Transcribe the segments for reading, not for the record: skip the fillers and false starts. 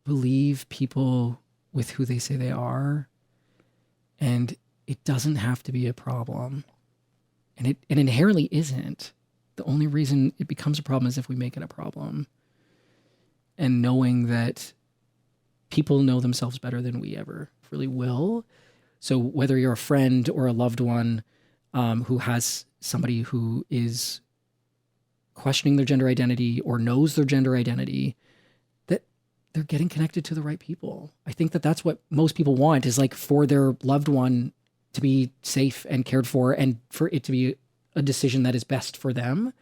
believe people with who they say they are, and it doesn't have to be a problem. And it inherently isn't. The only reason it becomes a problem is if we make it a problem. And knowing that people know themselves better than we ever really will. So whether you're a friend or a loved one who has somebody who is questioning their gender identity or knows their gender identity, that they're getting connected to the right people. I think that that's what most people want, is like for their loved one to be safe and cared for, and for it to be a decision that is best for them.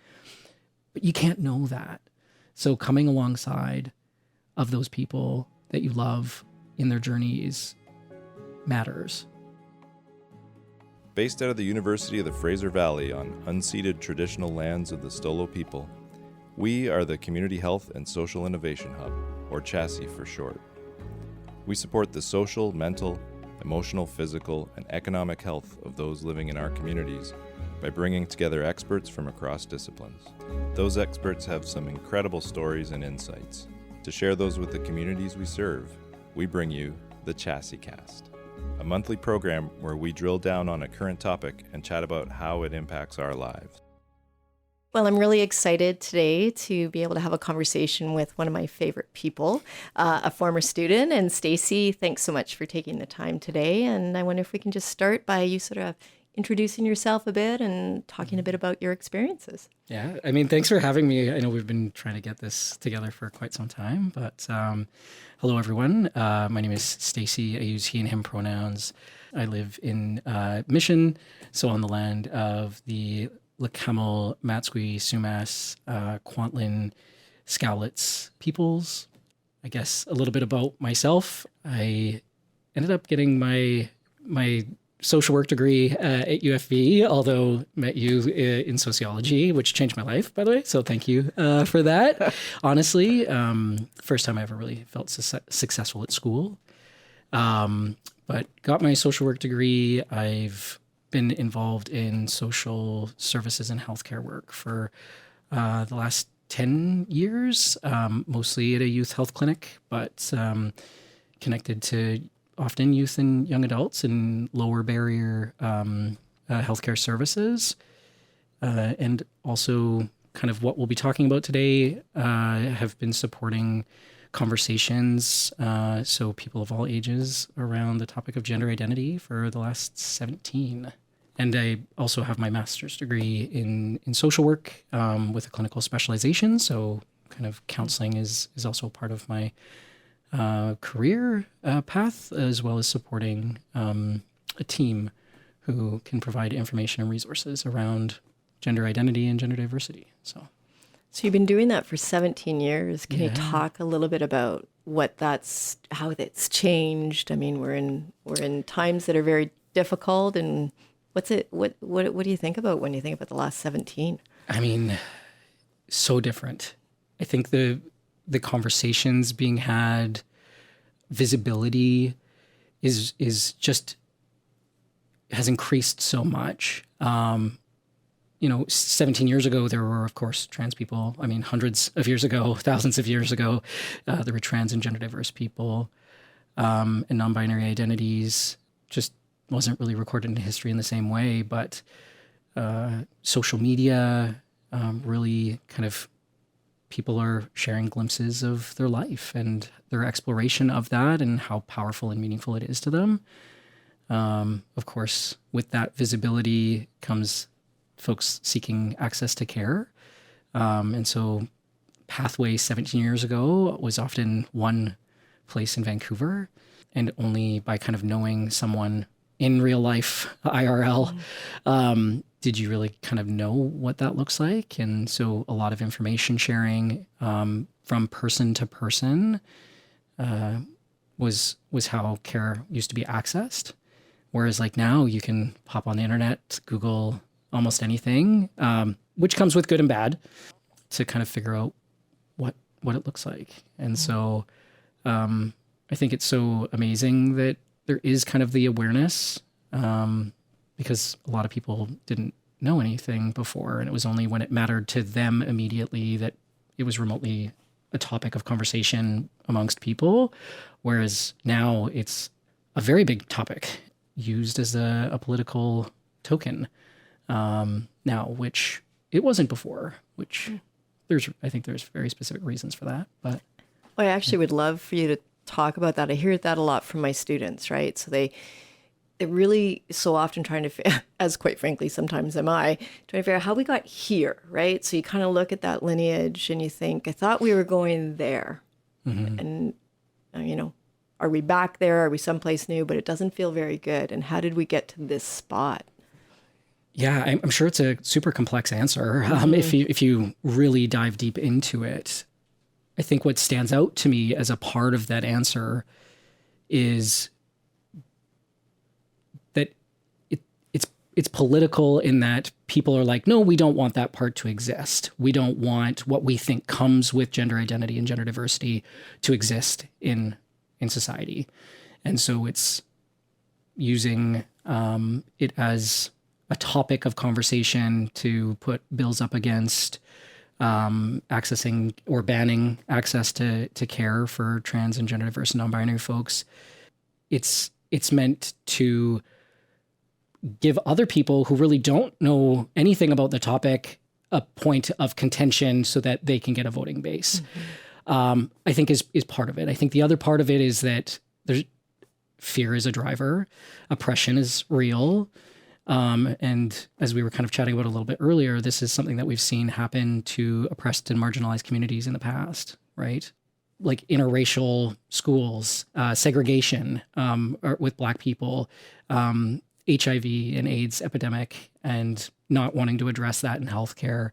But you can't know that. So coming alongside of those people that you love in their journeys matters. Based out of the University of the Fraser Valley on unceded traditional lands of the Stolo people, we are the Community Health and Social Innovation Hub, or CHASI for short. We support the social, mental, emotional, physical, and economic health of those living in our communities by bringing together experts from across disciplines. Those experts have some incredible stories and insights. To share those with the communities we serve, we bring you the CHASIcast, a monthly program where we drill down on a current topic and chat about how it impacts our lives. Well, I'm really excited today to be able to have a conversation with one of my favorite people, a former student. And Stacy, thanks so much for taking the time today. And I wonder if we can just start by you sort of introducing yourself a bit and talking a bit about your experiences. Yeah, I mean, thanks for having me. I know we've been trying to get this together for quite some time, but hello, everyone. My name is Stacy. I use he and him pronouns. I live in Mission, so on the land of the Lekamel, Matsqui, Sumas, Kwantlen, Scowlitz peoples. I guess a little bit about myself. I ended up getting my social work degree at UFV, although met you in sociology, which changed my life, by the way. So thank you for that. Honestly, first time I ever really felt successful at school. But got my social work degree. I've been involved in social services and healthcare work for the last 10 years, mostly at a youth health clinic, but connected to often youth and young adults in lower barrier healthcare services. And also kind of what we'll be talking about today, have been supporting conversations, so people of all ages, around the topic of gender identity for the last 17. And I also have my master's degree in social work with a clinical specialization. So kind of counseling is also a part of my career path, as well as supporting a team who can provide information and resources around gender identity and gender diversity. So you've been doing that for 17 years. Can you talk a little bit about how that's changed? I mean, we're in times that are very difficult, and what do you think about when you think about the last 17? I mean, so different. I think the conversations being had, visibility is just has increased so much. 17 years ago, there were, of course, trans people. I mean, hundreds of years ago, thousands of years ago, there were trans and gender diverse people, and non-binary identities. Just wasn't really recorded in history in the same way. But social media really kind of, people are sharing glimpses of their life and their exploration of that and how powerful and meaningful it is to them. Of course, with that visibility comes folks seeking access to care. And so Pathway 17 years ago was often one place in Vancouver, and only by kind of knowing someone in real life, IRL, did you really kind of know what that looks like. And so a lot of information sharing from person to person was how care used to be accessed. Whereas like now you can pop on the internet, Google almost anything, which comes with good and bad, to kind of figure out what it looks like. And so I think it's so amazing that there is kind of the awareness, because a lot of people didn't know anything before, and it was only when it mattered to them immediately that it was remotely a topic of conversation amongst people, whereas now it's a very big topic used as a political token now, which it wasn't before, which I think there's very specific reasons for that. But I actually would love for you to talk about that. I hear that a lot from my students, right? So they're really so often trying to, as quite frankly, sometimes am I, trying to figure out how we got here, right? So you kind of look at that lineage and you think, I thought we were going there. And, are we back there? Are we someplace new? But it doesn't feel very good. And how did we get to this spot? Yeah, I'm sure it's a super complex answer if you really dive deep into it. I think what stands out to me as a part of that answer is that it's political in that people are like, no, we don't want that part to exist. We don't want what we think comes with gender identity and gender diversity to exist in society. And so it's using it as a topic of conversation to put bills up against accessing or banning access to care for trans and gender diverse and non-binary folks. It's meant to give other people who really don't know anything about the topic a point of contention so that they can get a voting base. I think is part of it. I think the other part of it is that there's fear is a driver. Oppression is real. And as we were kind of chatting about a little bit earlier, this is something that we've seen happen to oppressed and marginalized communities in the past, right? Like interracial schools, segregation with Black people, HIV and AIDS epidemic, and not wanting to address that in healthcare,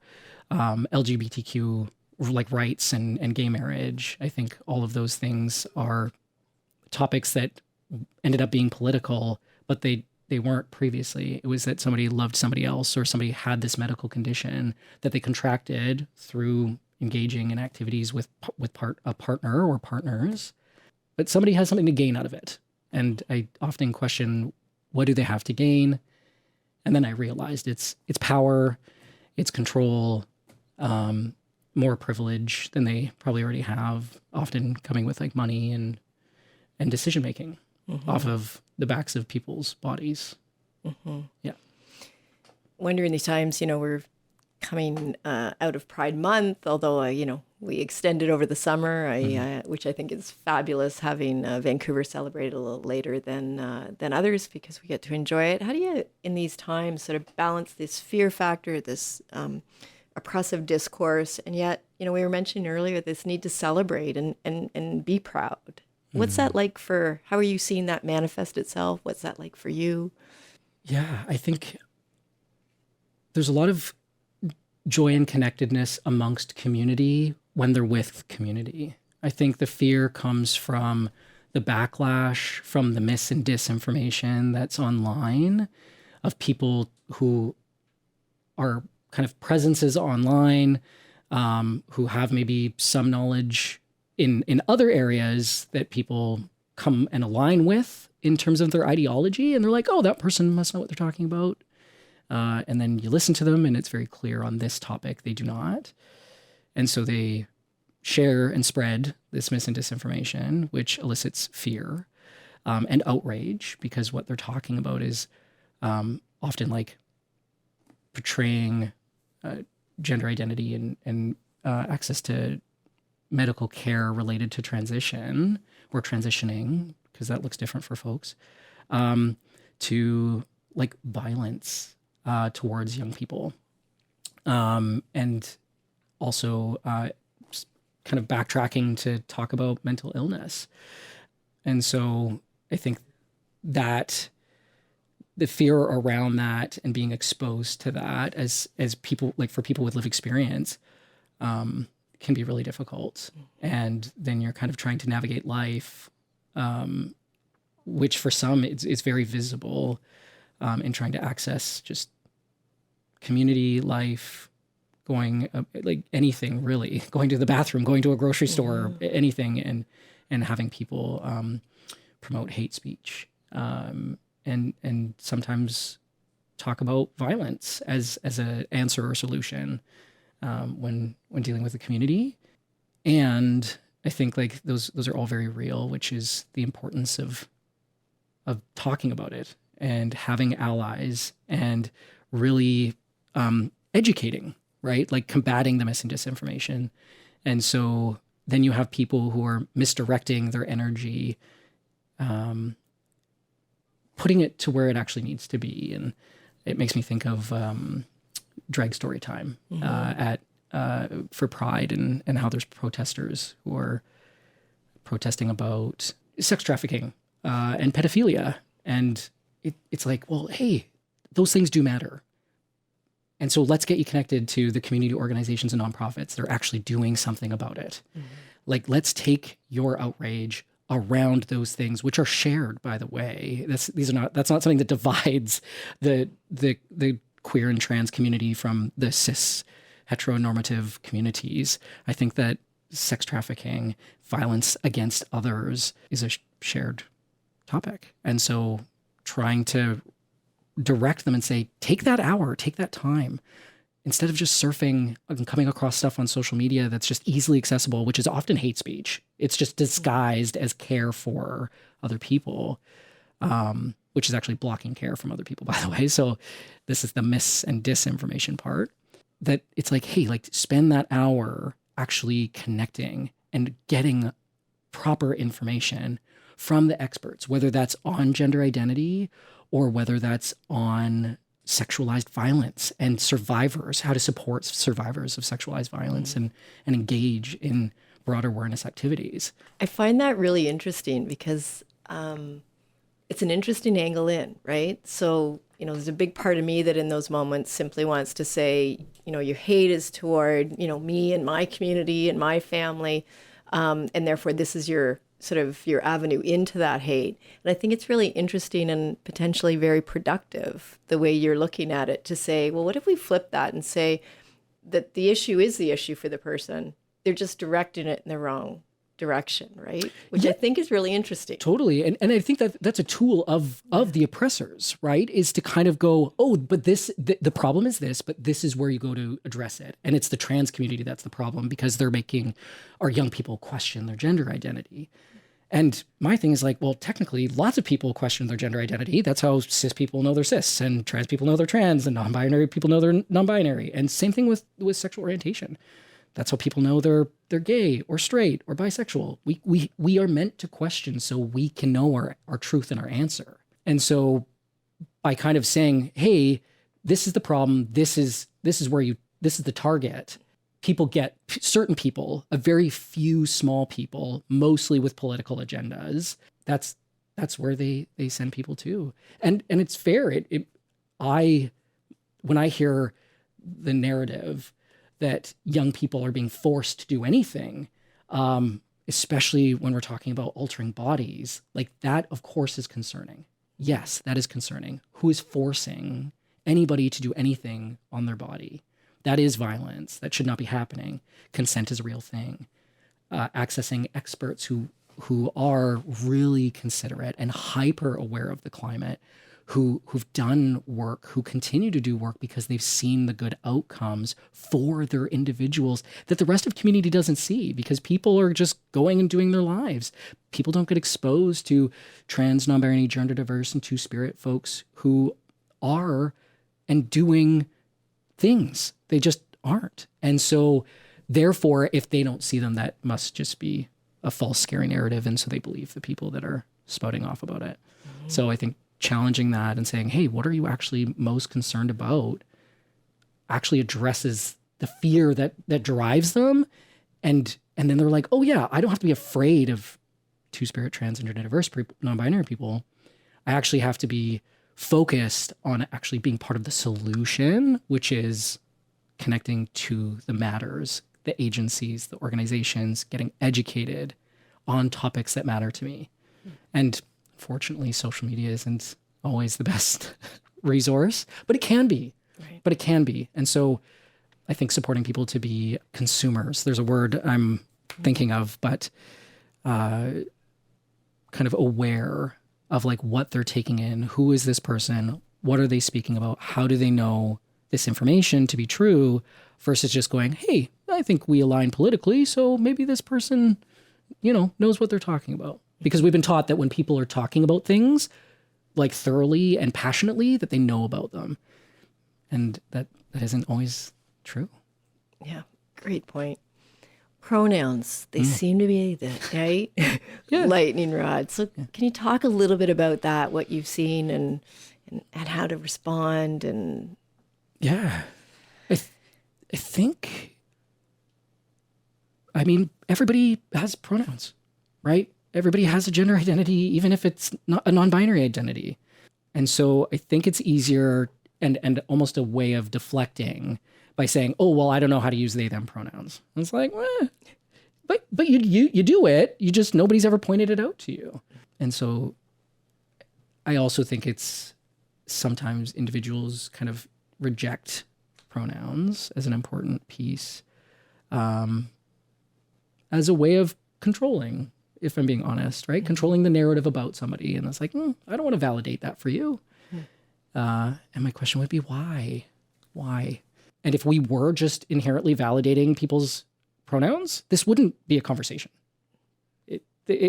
LGBTQ like rights and gay marriage. I think all of those things are topics that ended up being political, but they weren't previously. It was that somebody loved somebody else or somebody had this medical condition that they contracted through engaging in activities with a partner or partners, but somebody has something to gain out of it. And I often question, what do they have to gain? And then I realized it's power, it's control, more privilege than they probably already have, often coming with like money and decision making off of the backs of people's bodies. Yeah. Wonder in these times, we're coming out of Pride Month, although, we extended over the summer, which I think is fabulous, having Vancouver celebrate a little later than others because we get to enjoy it. How do you, in these times, sort of balance this fear factor, this oppressive discourse, and yet, we were mentioning earlier this need to celebrate and be proud? What's that like how are you seeing that manifest itself? What's that like for you? Yeah, I think there's a lot of joy and connectedness amongst community when they're with community. I think the fear comes from the backlash, from the mis and disinformation that's online of people who are kind of presences online, who have maybe some knowledge in other areas that people come and align with in terms of their ideology. And they're like, oh, that person must know what they're talking about. And then you listen to them and it's very clear on this topic, they do not. And so they share and spread this mis and disinformation, which elicits fear and outrage, because what they're talking about is often like portraying gender identity and access to medical care related to transition or transitioning, because that looks different for folks, to like violence towards young people. And also kind of backtracking to talk about mental illness. And so I think that the fear around that and being exposed to that as people, like for people with lived experience, can be really difficult. And then you're kind of trying to navigate life, which for some it's very visible in trying to access just community life, going like anything really, going to the bathroom, going to a grocery store, anything, and having people promote hate speech and sometimes talk about violence as an answer or solution when dealing with the community. And I think like those are all very real, which is the importance of talking about it and having allies and really educating, right? Like combating the mis and disinformation. And so then you have people who are misdirecting their energy, putting it to where it actually needs to be. And it makes me think of drag story time for Pride and how there's protesters who are protesting about sex trafficking and pedophilia. And it's like, well, hey, those things do matter. And so let's get you connected to the community organizations and nonprofits that are actually doing something about it. Like, let's take your outrage around those things, which are shared, by the way. That's not something that divides the queer and trans community from the cis heteronormative communities. I think that sex trafficking, violence against others is a shared topic. And so trying to direct them and say, take that hour, take that time, instead of just surfing and coming across stuff on social media that's just easily accessible, which is often hate speech. It's just disguised as care for other people, which is actually blocking care from other people, by the way. So this is the mis and disinformation part, that it's like, hey, like spend that hour actually connecting and getting proper information from the experts, whether that's on gender identity or whether that's on sexualized violence and survivors, how to support survivors of sexualized violence and engage in broader awareness activities. I find that really interesting because it's an interesting angle in, right? So, there's a big part of me that in those moments simply wants to say, your hate is toward, me and my community and my family. And therefore, this is your avenue into that hate. And I think it's really interesting and potentially very productive, the way you're looking at it, to say, well, what if we flip that and say that the issue is the issue for the person? They're just directing it in the wrong direction, right? Which I think is really interesting. Totally. And I think that that's a tool of the oppressors, right? Is to kind of go, oh, but the problem is this, but this is where you go to address it. And it's the trans community that's the problem, because they're making our young people question their gender identity. And my thing is like, well, technically lots of people question their gender identity. That's how cis people know they're cis, and trans people know they're trans, and non-binary people know they're non-binary. And same thing with sexual orientation. That's how people know they're gay or straight or bisexual. We are meant to question so we can know our truth and our answer. And so by kind of saying, hey, this is the problem, this is the target, certain people, a very few small people, mostly with political agendas, that's where they send people to. And it's fair. When I hear the narrative that young people are being forced to do anything, especially when we're talking about altering bodies, like that, of course, is concerning. Yes, that is concerning. Who is forcing anybody to do anything on their body? That is violence. That should not be happening. Consent is a real thing. Accessing experts who are really considerate and hyper aware of the climate, who've done work, who continue to do work because they've seen the good outcomes for their individuals that the rest of community doesn't see, because people are just going and doing their lives. People don't get exposed to trans, non-binary, gender diverse, and two-spirit folks who are and doing things. They just aren't. And so therefore, if they don't see them, that must just be a false, scary narrative. And so they believe the people that are spouting off about it. So I think challenging that and saying, hey, what are you actually most concerned about, actually addresses the fear that drives them. And then they're like, oh yeah, I don't have to be afraid of two-spirit, trans, and gender diverse, non-binary people. I actually have to be focused on actually being part of the solution, which is connecting to the matters, the agencies, the organizations, getting educated on topics that matter to me. And fortunately, social media isn't always the best resource, but it can be. Right. But it can be. And so I think supporting people to be consumers, there's a word I'm thinking of, but kind of aware of like what they're taking in. Who is this person? What are they speaking about? How do they know this information to be true versus just going, hey, I think we align politically, so maybe this person, knows what they're talking about. Because we've been taught that when people are talking about things like thoroughly and passionately, that they know about them. And that isn't always true. Yeah, great point. Pronouns, they seem to be the lightning rod. So can you talk a little bit about that, what you've seen and how to respond? And yeah, I think, everybody has pronouns, right? Everybody has a gender identity, even if it's not a non-binary identity. And so I think it's easier and almost a way of deflecting by saying, oh, well, I don't know how to use they, them pronouns. And it's like, but you do it. You just, nobody's ever pointed it out to you. And so I also think it's sometimes individuals kind of reject pronouns as an important piece, as a way of controlling, if I'm being honest, right? Controlling the narrative about somebody. And it's like, I don't want to validate that for you. And my question would be, why? Why? And if we were just inherently validating people's pronouns, this wouldn't be a conversation.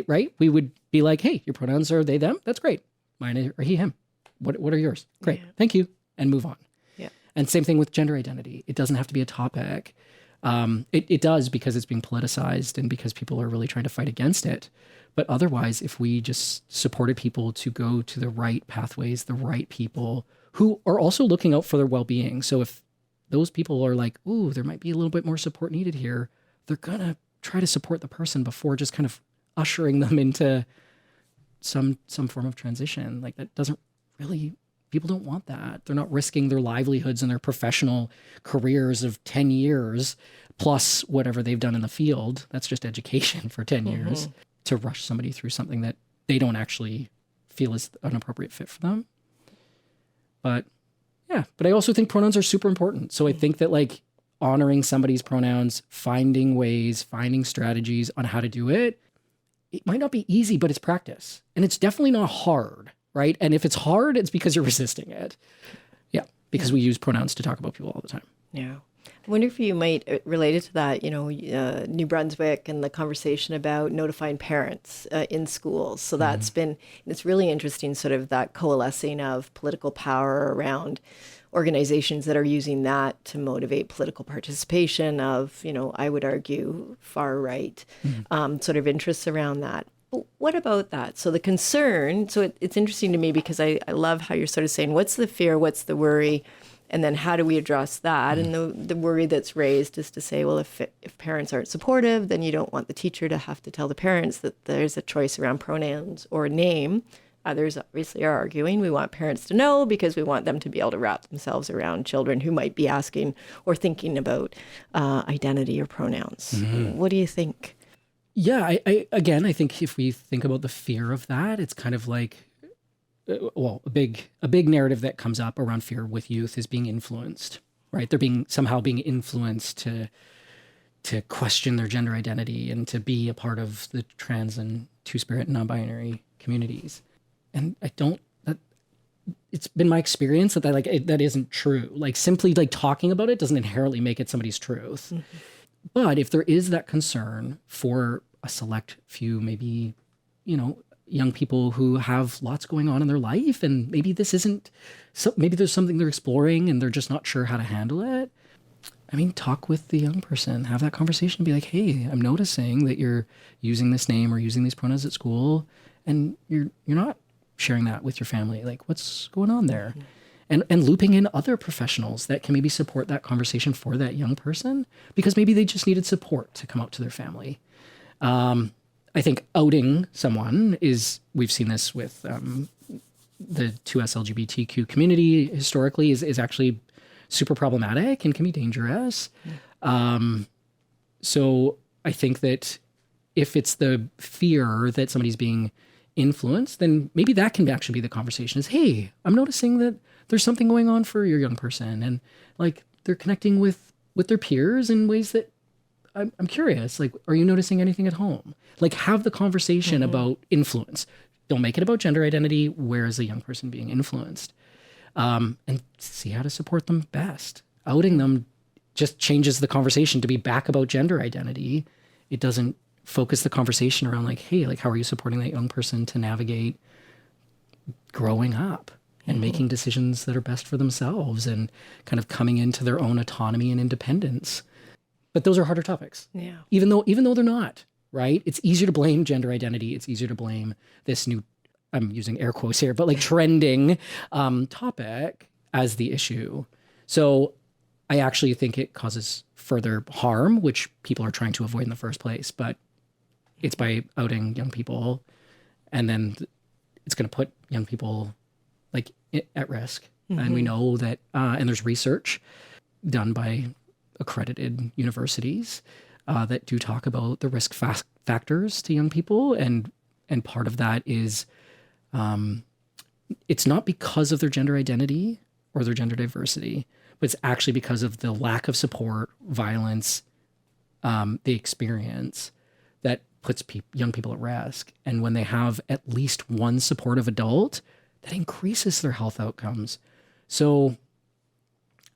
Right? We would be like, hey, your pronouns are they, them. That's great. Mine are he, him. What are yours? Great. Yeah. Thank you. And move on. Yeah. And same thing with gender identity. It doesn't have to be a topic. It does because it's being politicized and because people are really trying to fight against it. But otherwise, if we just supported people to go to the right pathways, the right people who are also looking out for their well-being. So if those people are like, ooh, there might be a little bit more support needed here, they're going to try to support the person before just kind of ushering them into some form of transition. Like that doesn't really, people don't want that. They're not risking their livelihoods and their professional careers of 10 years plus whatever they've done in the field. That's just education for 10 years to rush somebody through something that they don't actually feel is an appropriate fit for them. But I also think pronouns are super important. So I think that like honoring somebody's pronouns, finding ways, finding strategies on how to do it, it might not be easy, but it's practice. And it's definitely not hard, right? And if it's hard, it's because you're resisting it. Yeah, because we use pronouns to talk about people all the time. Yeah. I wonder if you might, related to that, New Brunswick and the conversation about notifying parents in schools. So that's been, it's really interesting, sort of that coalescing of political power around organizations that are using that to motivate political participation of, I would argue, far right sort of interests around that. But what about that? So the concern, so it's interesting to me because I love how you're sort of saying, what's the fear, what's the worry? And then how do we address that? And the worry that's raised is to say, well, if parents aren't supportive, then you don't want the teacher to have to tell the parents that there's a choice around pronouns or a name. Others obviously are arguing we want parents to know because we want them to be able to wrap themselves around children who might be asking or thinking about identity or pronouns. What do you think? Yeah, I think if we think about the fear of that, it's kind of like, a big narrative that comes up around fear with youth is being influenced, right? They're somehow being influenced to question their gender identity and to be a part of the trans and two-spirit and non-binary communities. And it's been my experience that isn't true. Like simply like talking about it doesn't inherently make it somebody's truth. But if there is that concern for a select few, maybe, young people who have lots going on in their life, and maybe this isn't, so maybe there's something they're exploring and they're just not sure how to handle it. Talk with the young person, have that conversation, be like, hey, I'm noticing that you're using this name or using these pronouns at school and you're not sharing that with your family. Like, what's going on there? And looping in other professionals that can maybe support that conversation for that young person, because maybe they just needed support to come out to their family. I think outing someone we've seen this with the 2S LGBTQ community historically is actually super problematic and can be dangerous. So I think that if it's the fear that somebody's being influenced, then maybe that can actually be the conversation is, hey, I'm noticing that there's something going on for your young person. And like they're connecting with their peers in ways that I'm curious, like, are you noticing anything at home? Like have the conversation about influence. Don't make it about gender identity. Where is the young person being influenced? and see how to support them best. Outing them just changes the conversation to be back about gender identity. It doesn't focus the conversation around like, hey, like, how are you supporting that young person to navigate growing up and making decisions that are best for themselves and kind of coming into their own autonomy and independence. But those are harder topics. Yeah. Even though they're not, right? It's easier to blame gender identity. It's easier to blame this new, I'm using air quotes here, but like trending topic as the issue. So I actually think it causes further harm, which people are trying to avoid in the first place. But it's by outing young people, and then it's going to put young people like at risk. And we know that, and there's research done by accredited universities that do talk about the risk factors to young people. And part of that is it's not because of their gender identity or their gender diversity, but it's actually because of the lack of support, violence, they experience that puts young people at risk. And when they have at least one supportive adult, that increases their health outcomes. So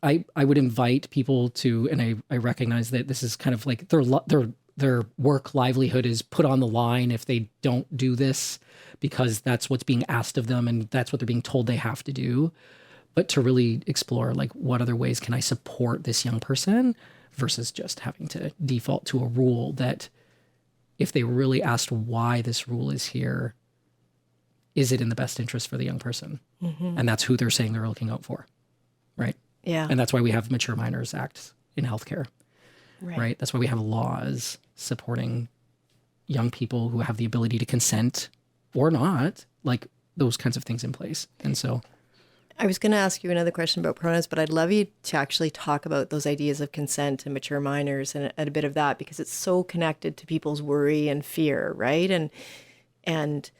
I would invite people to, and I recognize that this is kind of like their work livelihood is put on the line if they don't do this, because that's what's being asked of them and that's what they're being told they have to do. But to really explore like, what other ways can I support this young person versus just having to default to a rule that, if they really asked why this rule is here, is it in the best interest for the young person? And that's who they're saying they're looking out for, right? Yeah. And that's why we have Mature Minors Act in healthcare, right? That's why we have laws supporting young people who have the ability to consent or not, like those kinds of things in place. And so I was going to ask you another question about pronouns, but I'd love you to actually talk about those ideas of consent and mature minors and a bit of that, because it's so connected to people's worry and fear, right? And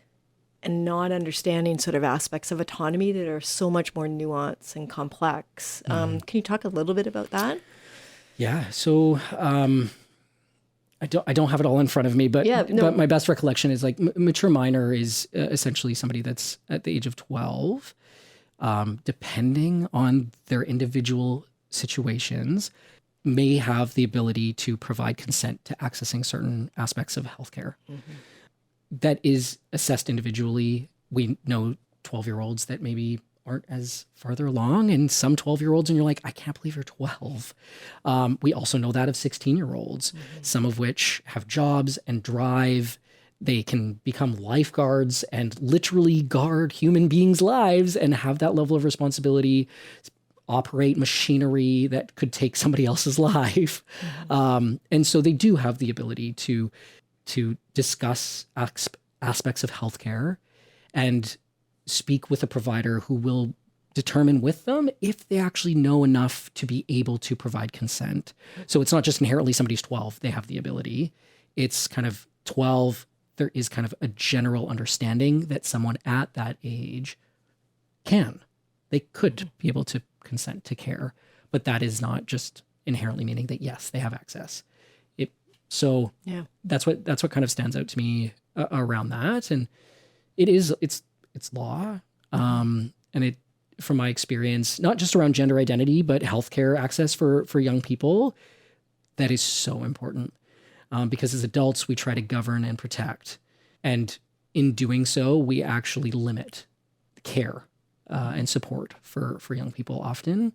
not understanding sort of aspects of autonomy that are so much more nuanced and complex. Can you talk a little bit about that? Yeah. So I don't have it all in front of me, but but my best recollection is like mature minor is essentially somebody that's at the age of 12. Depending on their individual situations, may have the ability to provide consent to accessing certain aspects of healthcare. That is assessed individually. We know 12-year-olds that maybe aren't as farther along, and some 12-year-olds, and you're like, I can't believe you're 12. We also know that of 16-year-olds, some of which have jobs and drive. They can become lifeguards and literally guard human beings' lives and have that level of responsibility, operate machinery that could take somebody else's life. And so they do have the ability to discuss aspects of healthcare and speak with a provider who will determine with them if they actually know enough to be able to provide consent. So it's not just inherently somebody's 12, they have the ability. It's kind of 12, there is kind of a general understanding that someone at that age they could be able to consent to care, but that is not just inherently meaning that, yes, they have access. That's what kind of stands out to me around that. And it's law. And it, from my experience, not just around gender identity, but healthcare access for young people, that is so important. Because as adults, we try to govern and protect. And in doing so, we actually limit care and support for young people often.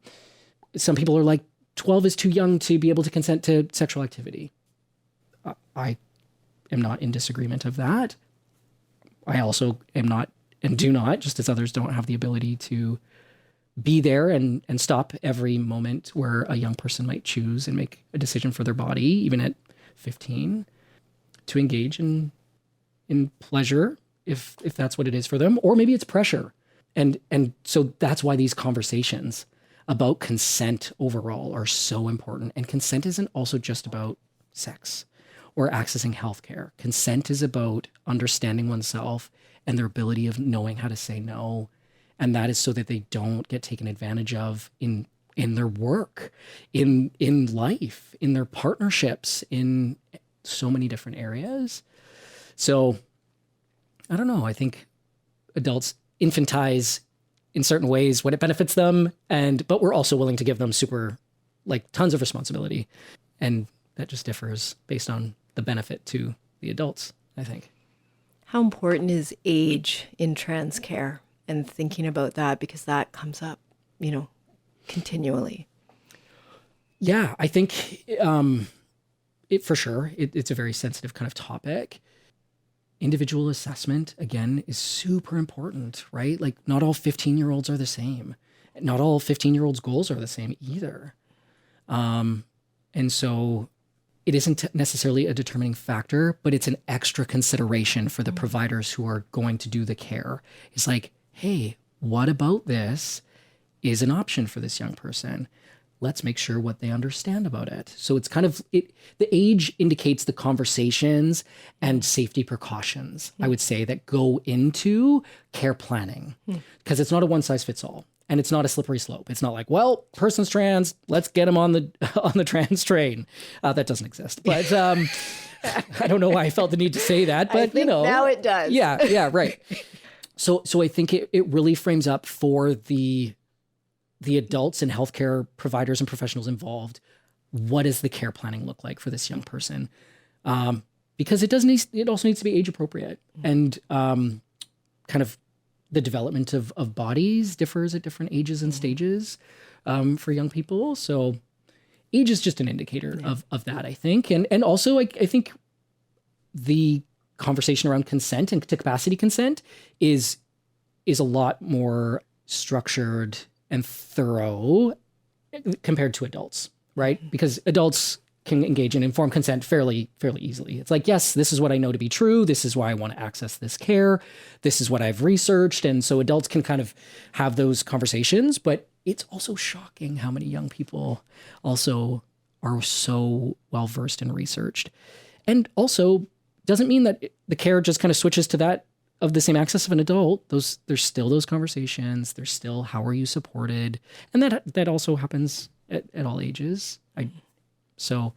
Some people are like, 12 is too young to be able to consent to sexual activity. I am not in disagreement of that. I also am not and do not, just as others don't have the ability to be there and stop every moment where a young person might choose and make a decision for their body, even at 15, to engage in pleasure if that's what it is for them, or maybe it's pressure. And so that's why these conversations about consent overall are so important. And consent isn't also just about sex or accessing healthcare. Consent is about understanding oneself and their ability of knowing how to say no. And that is so that they don't get taken advantage of in their work, in life, in their partnerships, in so many different areas. So I don't know. I think adults infantize in certain ways when it benefits them, but we're also willing to give them tons of responsibility. And that just differs based on the benefit to the adults, I think. How important is age in trans care and thinking about that, because that comes up, continually? Yeah, I think for sure, it's a very sensitive kind of topic. Individual assessment, again, is super important, right? Like, not all 15-year-olds are the same. Not all 15-year-olds' goals are the same either. And so it isn't necessarily a determining factor, but it's an extra consideration for the providers who are going to do the care. It's like, hey, what about this is an option for this young person? Let's make sure what they understand about it. So it's kind of, the age indicates the conversations and safety precautions, I would say, that go into care planning, because it's not a one size fits all. And it's not a slippery slope. It's not like, well, person's trans, let's get them on the trans train. That doesn't exist. But I don't know why I felt the need to say that. But I think now it does. Yeah, right. So I think it really frames up for the adults and healthcare providers and professionals involved. What does the care planning look like for this young person? Because it also needs to be age appropriate, and kind of the development of bodies differs at different ages and stages for young people. So age is just an indicator of that, I think. And also I think the conversation around consent and to capacity consent is a lot more structured and thorough compared to adults, right? Because adults can engage in informed consent fairly easily. It's like, yes, this is what I know to be true. This is why I want to access this care. This is what I've researched. And so adults can kind of have those conversations, but it's also shocking how many young people also are so well-versed and researched. And also doesn't mean that the care just kind of switches to that of the same access of an adult. There's still those conversations. There's still, how are you supported? And that also happens at all ages. So,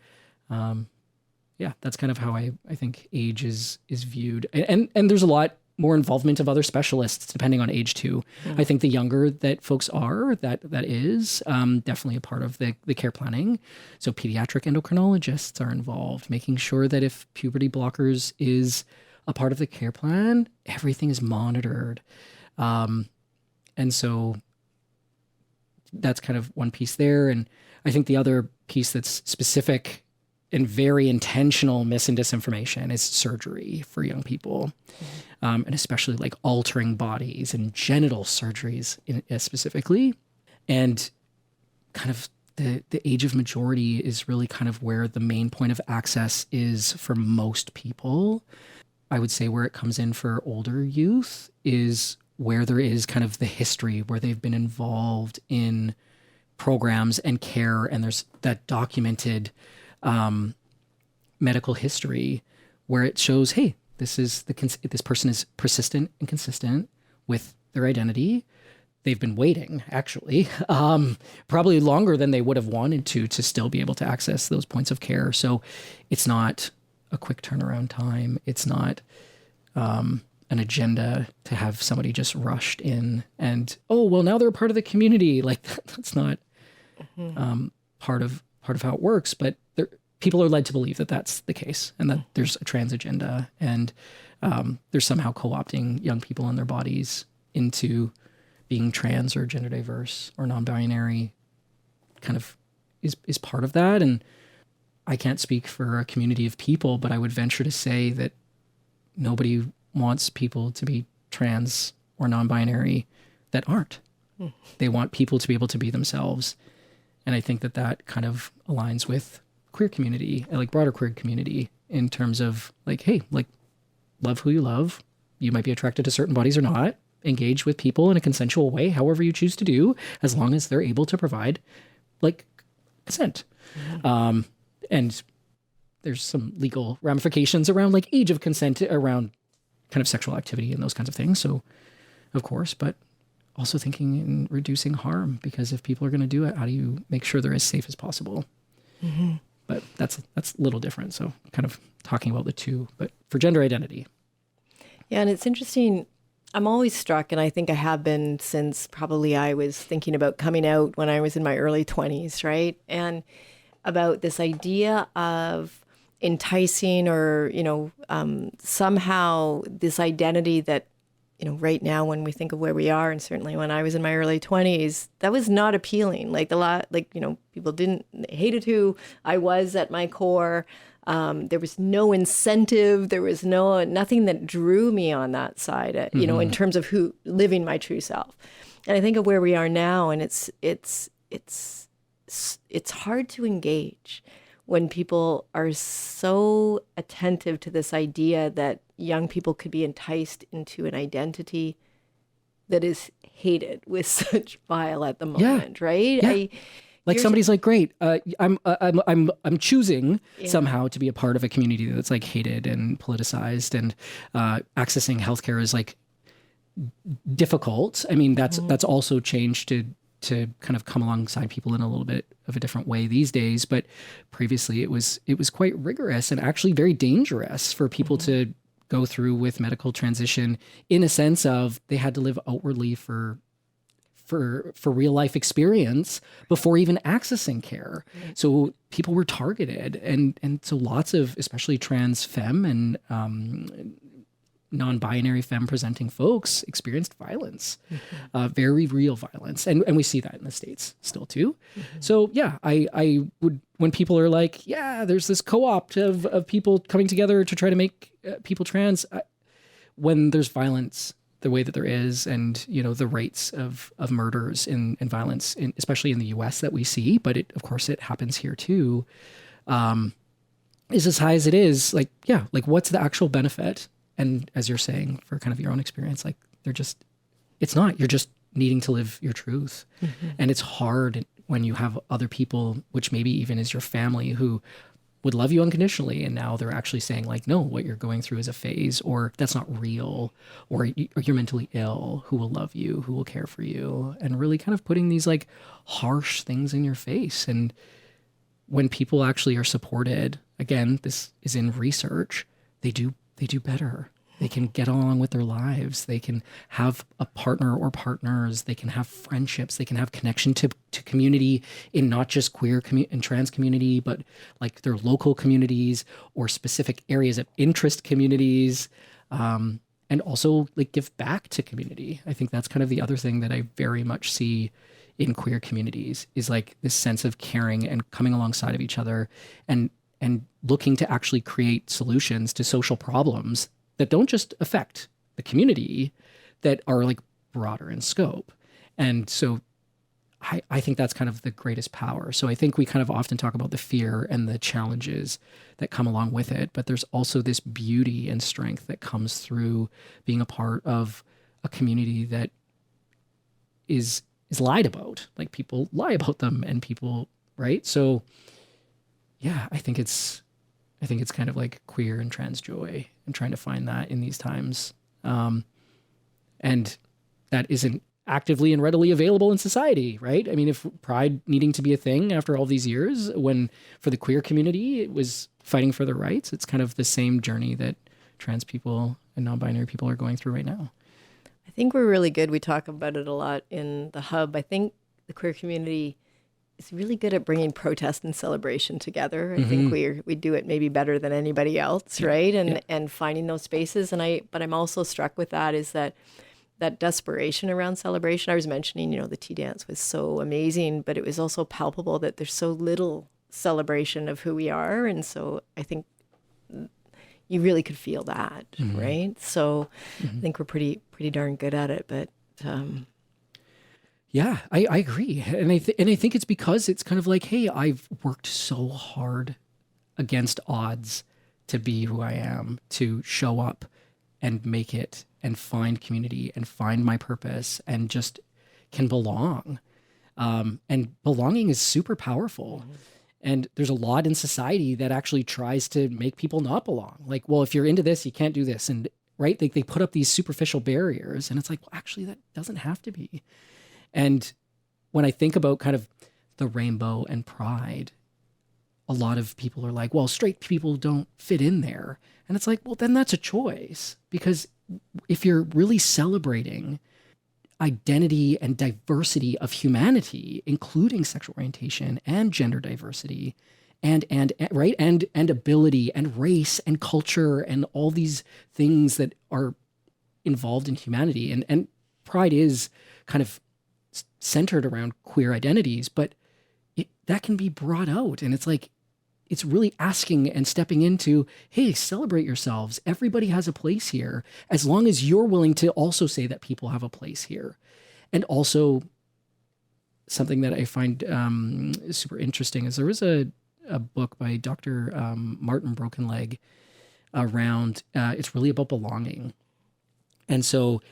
that's kind of how I think age is viewed. And there's a lot more involvement of other specialists depending on age too. I think the younger that folks are, that is definitely a part of the care planning. So pediatric endocrinologists are involved, making sure that if puberty blockers is a part of the care plan, everything is monitored. And so that's kind of one piece there. And I think the other piece that's specific and very intentional mis and disinformation is surgery for young people, and especially like altering bodies and genital surgeries specifically. And kind of the age of majority is really kind of where the main point of access is for most people. I would say where it comes in for older youth is where there is kind of the history, where they've been involved in programs and care, and there's that documented medical history where it shows, hey, this person is persistent and consistent with their identity. They've been waiting, actually, probably longer than they would have wanted to still be able to access those points of care. So it's not a quick turnaround time. It's not an agenda to have somebody just rushed in and, oh, well, now they're a part of the community. Like, that's not part of how it works. But people are led to believe that that's the case, and that there's a trans agenda, and they're somehow co-opting young people and their bodies into being trans or gender diverse or non-binary. Kind of is part of that. And I can't speak for a community of people, but I would venture to say that nobody wants people to be trans or non-binary that aren't. They want people to be able to be themselves. And I think that kind of aligns with queer community, like broader queer community, in terms of like, hey, like, love who you love. You might be attracted to certain bodies or not. Engage with people in a consensual way, however you choose to do, as long as they're able to provide like consent. And there's some legal ramifications around like age of consent around kind of sexual activity and those kinds of things. So, of course, but also thinking in reducing harm, because if people are going to do it, how do you make sure they're as safe as possible? But that's a little different. So kind of talking about the two, but for gender identity. Yeah. And it's interesting. I'm always struck, and I think I have been since probably I was thinking about coming out when I was in my early 20s, right? And about this idea of enticing or, somehow this identity that, right now when we think of where we are, and certainly when I was in my early 20s, that was not appealing. Like people hated who I was at my core. There was no incentive. There was nothing that drew me on that side, in terms of living my true self. And I think of where we are now, and it's hard to engage when people are so attentive to this idea that young people could be enticed into an identity that is hated with such bile at the moment, right? Yeah. Like somebody's like, great, I'm choosing somehow to be a part of a community that's like hated and politicized, and accessing healthcare is like difficult. I mean, that's also changed to kind of come alongside people in a little bit of a different way these days. But previously it was quite rigorous and actually very dangerous for people to go through with medical transition, in a sense of they had to live outwardly for real life experience before even accessing care. So people were targeted, and so lots of, especially trans femme and non-binary femme presenting folks experienced violence, very real violence. And we see that in the States still too. So yeah, I would, when people are like, yeah, there's this co-op of people coming together to try to make people trans, when there's violence the way that there is, and the rates of murders and violence, especially in the US that we see, but of course it happens here too, is as high as it is. Like, yeah, like what's the actual benefit? And as you're saying, for kind of your own experience, like it's not, you're just needing to live your truth. And it's hard when you have other people, which maybe even is your family, who would love you unconditionally, and now they're actually saying like, no, what you're going through is a phase, or that's not real, or you're mentally ill, who will love you, who will care for you, and really kind of putting these like harsh things in your face. And when people actually are supported, again, this is in research, they do better. They can get along with their lives. They can have a partner or partners. They can have friendships. They can have connection to community in not just queer and trans community, but like their local communities or specific areas of interest communities, and also like give back to community. I think that's kind of the other thing that I very much see in queer communities, is like this sense of caring and coming alongside of each other, and looking to actually create solutions to social problems that don't just affect the community, that are like broader in scope. And so I think that's kind of the greatest power. So I think we kind of often talk about the fear and the challenges that come along with it, but there's also this beauty and strength that comes through being a part of a community that is lied about. Like people lie about them, and people, right? So yeah, I think it's kind of like queer and trans joy, and trying to find that in these times. And that isn't actively and readily available in society, right? I mean, if pride needing to be a thing after all these years, when for the queer community, it was fighting for their rights, it's kind of the same journey that trans people and non-binary people are going through right now. I think we're really good. We talk about it a lot in the hub. I think the queer community is really good at bringing protest and celebration together. I think we do it maybe better than anybody else, right? And finding those spaces. But I'm also struck with that, is that desperation around celebration. I was mentioning, the tea dance was so amazing, but it was also palpable that there's so little celebration of who we are. And so I think you really could feel that, right? So I think we're pretty darn good at it, but yeah, I agree. And I think it's because it's kind of like, hey, I've worked so hard against odds to be who I am, to show up and make it and find community and find my purpose and just can belong. And belonging is super powerful. And there's a lot in society that actually tries to make people not belong. Like, well, if you're into this, you can't do this. And right, they put up these superficial barriers, and it's like, well, actually that doesn't have to be. And when I think about kind of the rainbow and pride, a lot of people are like, well, straight people don't fit in there. And it's like, well, then that's a choice, because if you're really celebrating identity and diversity of humanity, including sexual orientation and gender diversity, and right, and ability and race and culture and all these things that are involved in humanity, and pride is kind of centered around queer identities, but that can be brought out, and it's like, it's really asking and stepping into, hey, celebrate yourselves. Everybody has a place here, as long as you're willing to also say that people have a place here. And also, something that I find super interesting is there was a book by Dr. Martin Brokenleg around, it's really about belonging. And so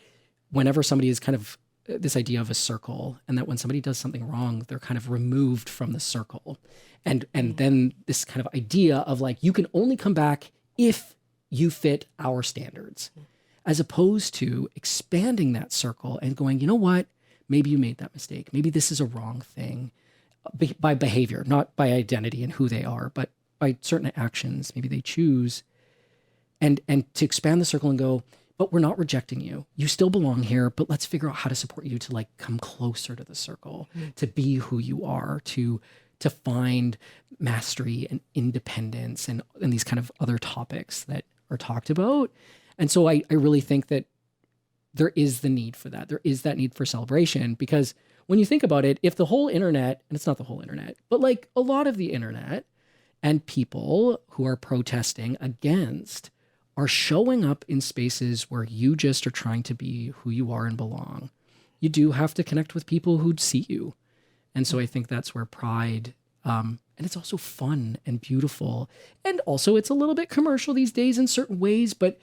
whenever somebody is kind of this idea of a circle, and that when somebody does something wrong, they're kind of removed from the circle. And then this kind of idea of like, you can only come back if you fit our standards, as opposed to expanding that circle and going, you know what, maybe you made that mistake. Maybe this is a wrong thing by behavior, not by identity and who they are, but by certain actions maybe they choose. And to expand the circle and go, but we're not rejecting you. You still belong here, but let's figure out how to support you to like come closer to the circle, to be who you are, to find mastery and independence and these kind of other topics that are talked about. And so I really think that there is the need for that. There is that need for celebration, because when you think about it, if the whole internet, and it's not the whole internet, but like a lot of the internet and people who are protesting against are showing up in spaces where you just are trying to be who you are and belong, you do have to connect with people who'd see you. And so I think that's where pride, and it's also fun and beautiful. And also it's a little bit commercial these days in certain ways, but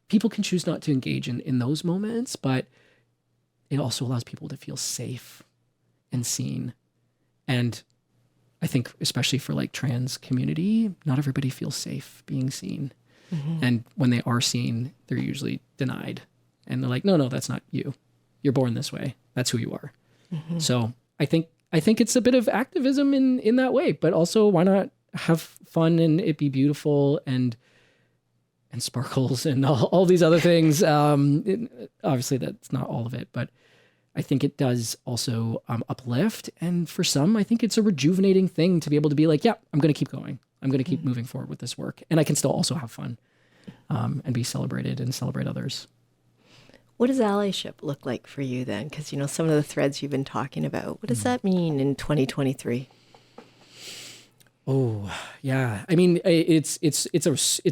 people can choose not to engage in those moments, but it also allows people to feel safe and seen. And I think especially for like trans community, not everybody feels safe being seen. And when they are seen, they're usually denied. And they're like, no, that's not you. You're born this way. That's who you are. So I think it's a bit of activism in that way, but also why not have fun and it be beautiful and sparkles and all these other things. Obviously that's not all of it, but I think it does also uplift. And for some, I think it's a rejuvenating thing to be able to be like, yeah, I'm going to keep going. I'm going to keep moving forward with this work. And I can still also have fun and be celebrated and celebrate others. What does allyship look like for you then? Because, you know, some of the threads you've been talking about, what does that mean in 2023? Oh, yeah. I mean, it's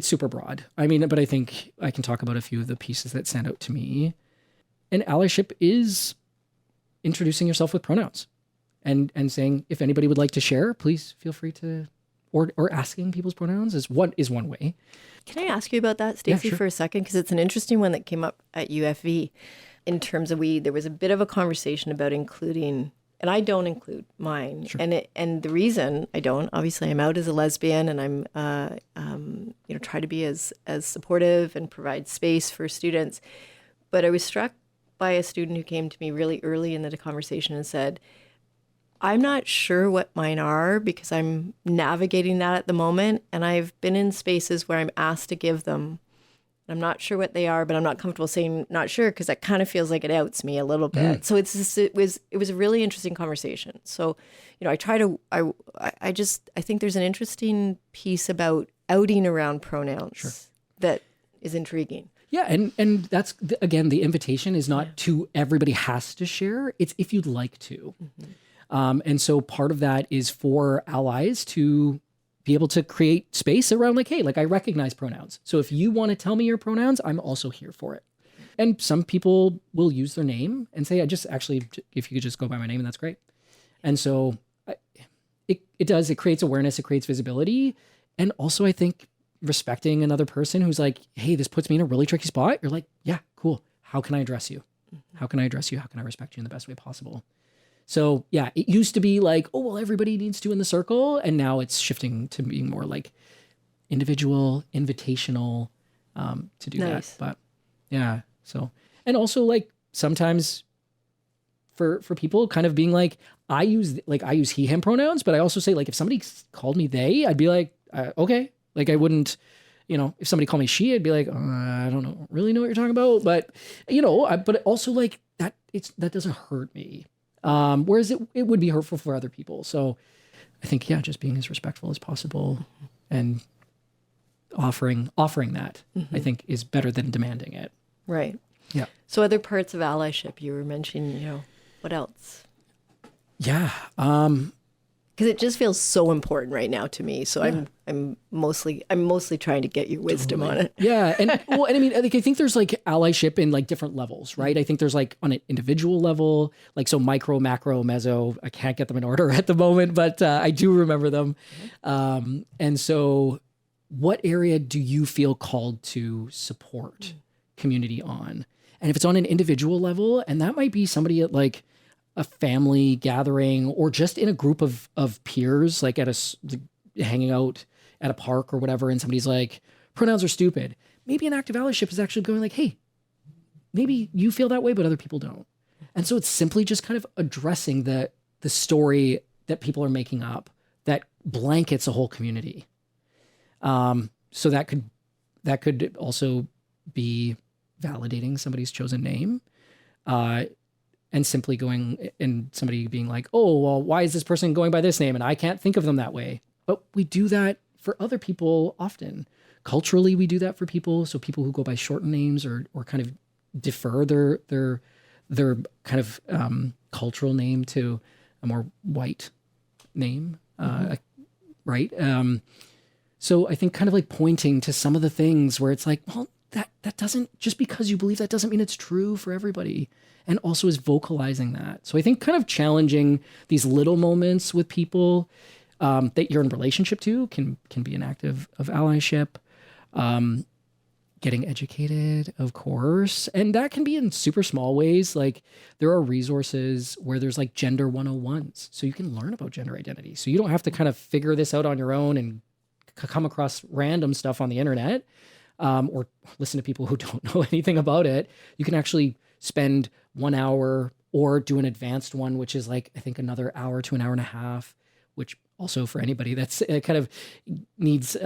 super broad. I mean, but I think I can talk about a few of the pieces that stand out to me. And allyship is introducing yourself with pronouns and saying, if anybody would like to share, please feel free to, or asking people's pronouns is one way. Can I ask you about that, Stacy, Yeah, sure. for a second? Because it's an interesting one that came up at UFV in terms of there was a bit of a conversation about including, and I don't include mine. Sure. And the reason I don't, obviously I'm out as a lesbian and I'm, try to be as supportive and provide space for students. But I was struck by a student who came to me really early in the conversation and said, I'm not sure what mine are because I'm navigating that at the moment. And I've been in spaces where I'm asked to give them. I'm not sure what they are, but I'm not comfortable saying not sure because that kind of feels like it outs me a little bit. So it was a really interesting conversation. So, I think there's an interesting piece about outing around pronouns that is intriguing. Yeah. And that's, again, the invitation is not to everybody has to share. It's if you'd like to. And so part of that is for allies to be able to create space around like, hey, like I recognize pronouns. So if you want to tell me your pronouns, I'm also here for it. And some people will use their name and say, if you could just go by my name, and that's great. And so it creates awareness, it creates visibility. And also I think respecting another person who's like, hey, this puts me in a really tricky spot. You're like, yeah, cool. How can I address you? How can I address you? How can I respect you in the best way possible? So yeah, it used to be like, oh, well, everybody needs to in the circle. And now it's shifting to being more like individual, invitational to do that. But yeah, so, and also like sometimes for people kind of being like, I use he, him pronouns, but I also say like, if somebody called me they, I'd be like, okay. Like I wouldn't, if somebody called me she, I'd be like, I don't really know what you're talking about. But, but also like that, that doesn't hurt me. Whereas it would be hurtful for other people. So I think, just being as respectful as possible and offering that, I think is better than demanding it. Right. Yeah. So other parts of allyship you were mentioning, what else? Yeah. Because it just feels so important right now to me. So I'm mostly trying to get your wisdom on it. Yeah. And I mean, I think there's like allyship in like different levels, right? I think there's like on an individual level, like so micro, macro, meso. I can't get them in order at the moment, but I do remember them. And so what area do you feel called to support community on? And if it's on an individual level, and that might be somebody at like a family gathering or just in a group of peers, like hanging out at a park or whatever, and somebody's like, pronouns are stupid. Maybe an active allyship is actually going like, hey, maybe you feel that way, but other people don't. And so it's simply just kind of addressing the story that people are making up that blankets a whole community. So that could also be validating somebody's chosen name, and simply going and somebody being like, oh, well, why is this person going by this name? And I can't think of them that way. But we do that for other people often. Culturally, we do that for people. So people who go by shortened names or kind of defer their kind of cultural name to a more white name, right? So I think kind of like pointing to some of the things where it's like, well, that doesn't, just because you believe that doesn't mean it's true for everybody. And also is vocalizing that. So I think kind of challenging these little moments with people that you're in relationship to can be an act of allyship. Getting educated, of course. And that can be in super small ways. Like there are resources where there's like gender 101s. So you can learn about gender identity. So you don't have to kind of figure this out on your own and come across random stuff on the internet, or listen to people who don't know anything about it. You can actually spend 1 hour or do an advanced one, which is like, I think another hour to an hour and a half, which also for anybody that's kind of needs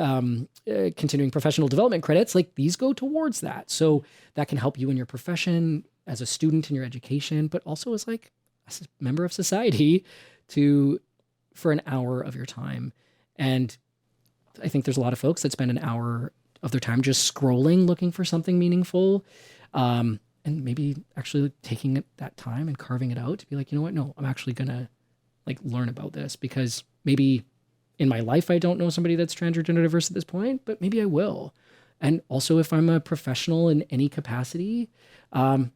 continuing professional development credits, like these go towards that. So that can help you in your profession as a student in your education, but also as like a member of society for an hour of your time. And I think there's a lot of folks that spend an hour of their time just scrolling, looking for something meaningful. And maybe actually taking that time and carving it out to be like, you know what? No, I'm actually going to like learn about this, because maybe in my life, I don't know somebody that's trans or gender diverse at this point, but maybe I will. And also if I'm a professional in any capacity, I'm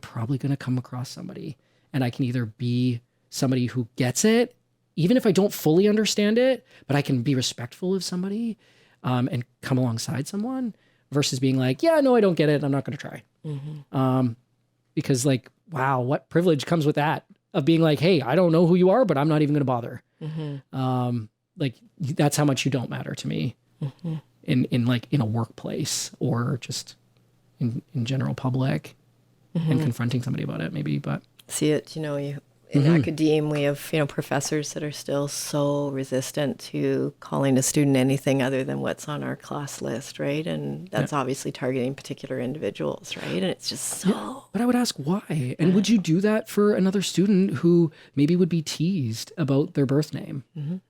probably going to come across somebody, and I can either be somebody who gets it, even if I don't fully understand it, but I can be respectful of somebody, and come alongside someone, versus being like, yeah, no, I don't get it. I'm not going to try. Because like, wow, what privilege comes with that, of being like, hey, I don't know who you are, but I'm not even going to bother. Like that's how much you don't matter to me in like in a workplace or just in general public, and confronting somebody about it maybe, but see it, in academe, we have, professors that are still so resistant to calling a student anything other than what's on our class list, right? And that's obviously targeting particular individuals, right? And it's just so... Yeah. But I would ask why. And would you do that for another student who maybe would be teased about their birth name?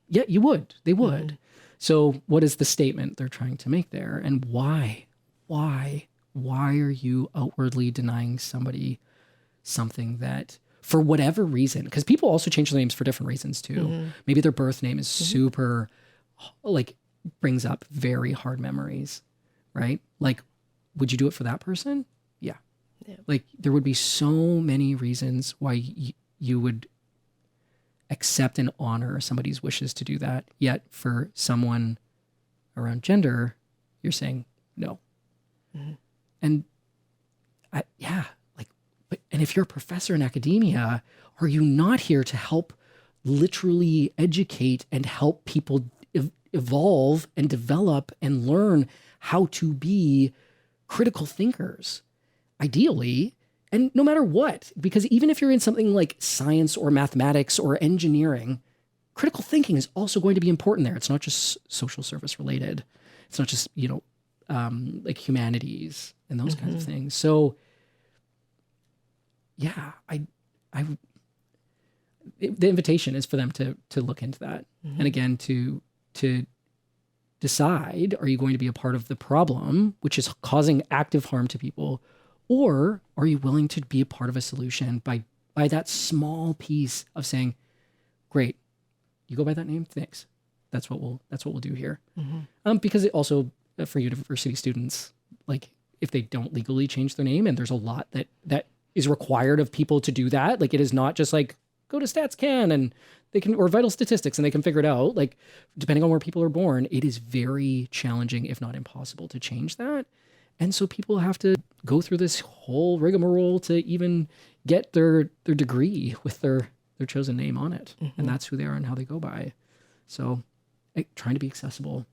Yeah, you would. They would. So what is the statement they're trying to make there? And why? Why are you outwardly denying somebody something that... for whatever reason, because people also change their names for different reasons too. Maybe their birth name is super, like, brings up very hard memories, right? Like, would you do it for that person? Yeah. Like, there would be so many reasons why you would accept and honor somebody's wishes to do that. Yet for someone around gender, you're saying no. And and if you're a professor in academia, are you not here to help literally educate and help people evolve and develop and learn how to be critical thinkers, ideally, and no matter what? Because even if you're in something like science or mathematics or engineering, critical thinking is also going to be important there. It's not just social service related. It's not just, like humanities and those kinds of things. So yeah, the invitation is for them to look into that. And again, to decide, are you going to be a part of the problem, which is causing active harm to people, or are you willing to be a part of a solution by that small piece of saying, great, you go by that name, thanks. That's what we'll do here. Because it also, for university students, like if they don't legally change their name, and there's a lot that is required of people to do that. Like it is not just like go to StatsCan and they can, or Vital Statistics, and they can figure it out. Like depending on where people are born, it is very challenging, if not impossible, to change that. And so people have to go through this whole rigmarole to even get their degree with their chosen name on it. And that's who they are and how they go by. So trying to be accessible,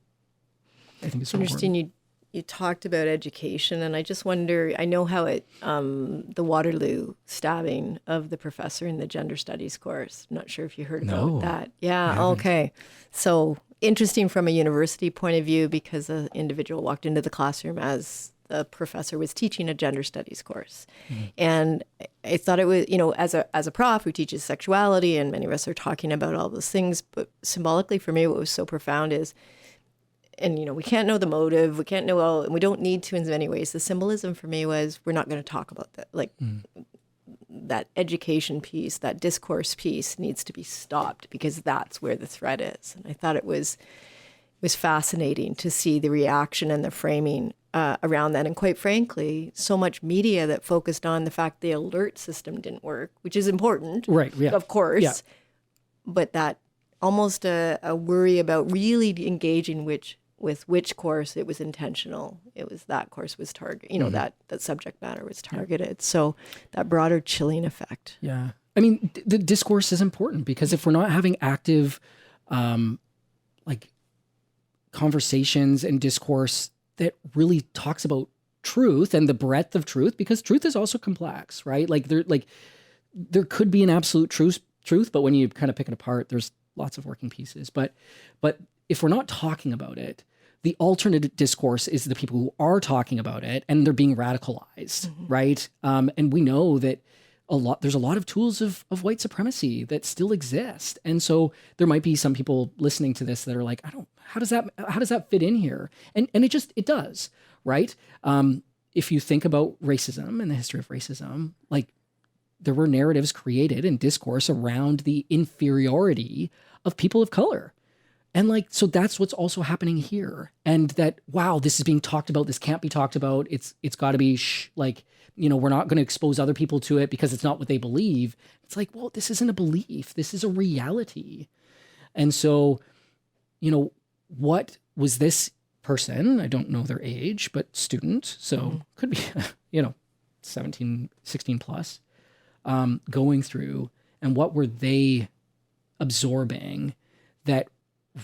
I think is so interesting. important. You talked about education, and I just wonder, I know how the Waterloo stabbing of the professor in the gender studies course. I'm not sure if you heard about that. Yeah, okay. So interesting from a university point of view, because the individual walked into the classroom as the professor was teaching a gender studies course. And I thought it was, as a prof who teaches sexuality, and many of us are talking about all those things, but symbolically for me, what was so profound is, and, we can't know the motive, we can't know all, and we don't need to in many ways. The symbolism for me was, we're not going to talk about that. Like that education piece, that discourse piece needs to be stopped, because that's where the threat is. And I thought it was fascinating to see the reaction and the framing around that. And quite frankly, so much media that focused on the fact the alert system didn't work, which is important, Right. Yeah. of course, Yeah. but that almost a worry about really engaging with which course it was intentional. It was that course was target, that subject matter was targeted. So that broader chilling effect. Yeah. I mean, the discourse is important, because if we're not having active, like conversations and discourse that really talks about truth and the breadth of truth, because truth is also complex, right? Like there could be an absolute truth, but when you kind of pick it apart, there's lots of working pieces. But if we're not talking about it, the alternate discourse is the people who are talking about it, and they're being radicalized, right? And we know that there's a lot of tools of white supremacy that still exist. And so there might be some people listening to this that are like, how does that fit in here? And it does, right? If you think about racism and the history of racism, like there were narratives created and discourse around the inferiority of people of color. And like, so that's what's also happening here. And that, wow, this is being talked about. This can't be talked about. It's got to be we're not going to expose other people to it because it's not what they believe. It's like, well, this isn't a belief. This is a reality. And so, what was this person? I don't know their age, but student. So could be, 17, 16 plus, going through, and what were they absorbing that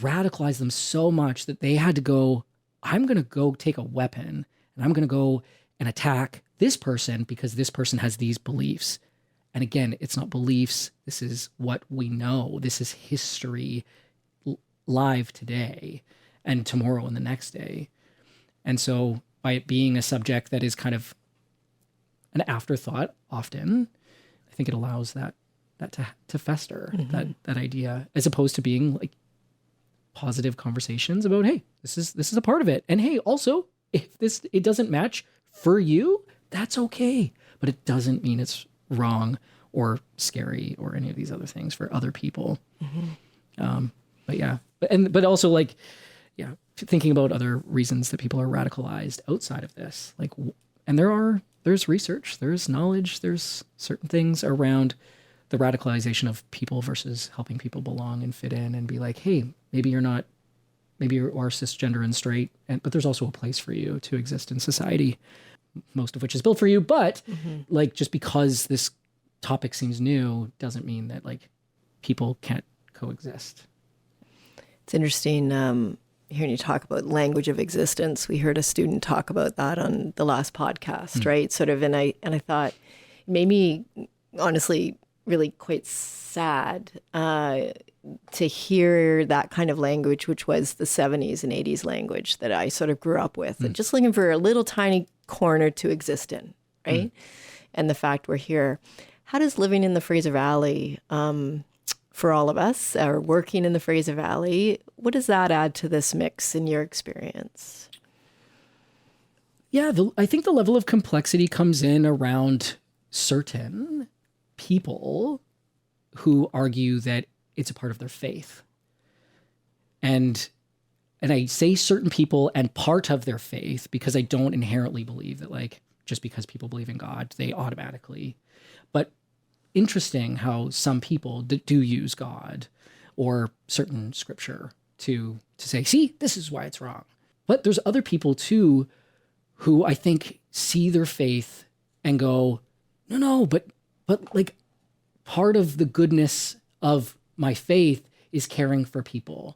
radicalized them so much that they had to go, I'm going to go take a weapon and I'm going to go and attack this person because this person has these beliefs. And again, it's not beliefs. This is what we know. This is history live today and tomorrow and the next day. And so by it being a subject that is kind of an afterthought often, I think it allows that to fester, that idea, as opposed to being like positive conversations about, hey, this is a part of it. And hey, also, if it doesn't match for you, that's okay. But it doesn't mean it's wrong or scary or any of these other things for other people. But yeah, but also like, yeah, thinking about other reasons that people are radicalized outside of this, like, and there's research, there's knowledge, there's certain things around the radicalization of people versus helping people belong and fit in and be like, hey, maybe you are cisgender and straight, but there's also a place for you to exist in society, most of which is built for you. But like, just because this topic seems new doesn't mean that like people can't coexist. It's interesting hearing you talk about language of existence. We heard a student talk about that on the last podcast, right? Sort of, and I thought it made me honestly really quite sad to hear that kind of language, which was the 70s and 80s language that I sort of grew up with, and just looking for a little tiny corner to exist in, right? And the fact we're here. How does living in the Fraser Valley, for all of us, or working in the Fraser Valley, what does that add to this mix in your experience? Yeah, I think the level of complexity comes in around certain people who argue that it's a part of their faith. And I say certain people and part of their faith because I don't inherently believe that, like, just because people believe in God, they automatically. But interesting how some people do use God or certain scripture to say, see, this is why it's wrong. But there's other people too who I think see their faith and go, no, but like, part of the goodness of my faith is caring for people.